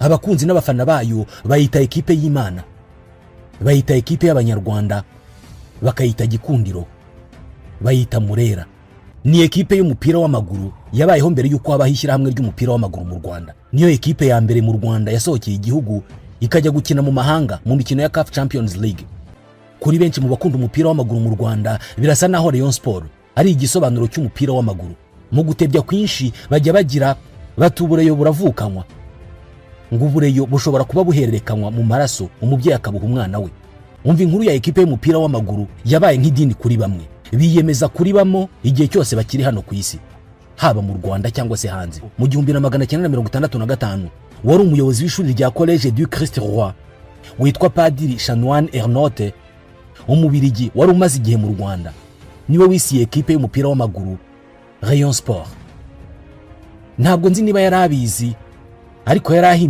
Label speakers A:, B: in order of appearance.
A: abakunzi n'abafana bayo bayita ekipe y'Imana, bayita ekipe y'abanyarwanda, bakayita Gikundiro, bayita Murera. Ni ekipe y'umupira w'amaguru yabayeho mbere yuko habaho ishyirahamwe ry'umupira w'amaguru mu Rwanda. Niyo ekipe ya mbere mu Rwanda yasohokeye igihugu ikajya gukina mu mahanga mu mikino ya CAF Champions League. Kuri benshi mu bakunda umupira w'amaguru mu Rwanda birasa naho Rayon Sport ari igisobanuro cy'umupira w'amaguru. Mu gutebya kwinshi bajya bagira batubureyo buravukanwa, ngo ubureyo bushobora kuba buhererekanywa mu maraso umubyeyi akabuha umwana we. Umva inkuru ya ekipe y'umupira w'amaguru yabaye nk'idini kuri bamwe, biyemeza kuribamo igihe cyose bakiri hano ku isi, haba mu Rwanda cyangwa se hanze. Mu 1965 wari umuyobozi w'ishuri rya Collège du Christ Roi witwa Padiri Chanoine Ernotte, umubirigi wari umaze igihe mu Rwanda, niwe wisiye ekipe y'umupira w'amaguru Rayon Sport. Ntabwo nzi niba yarabizi, ariko yari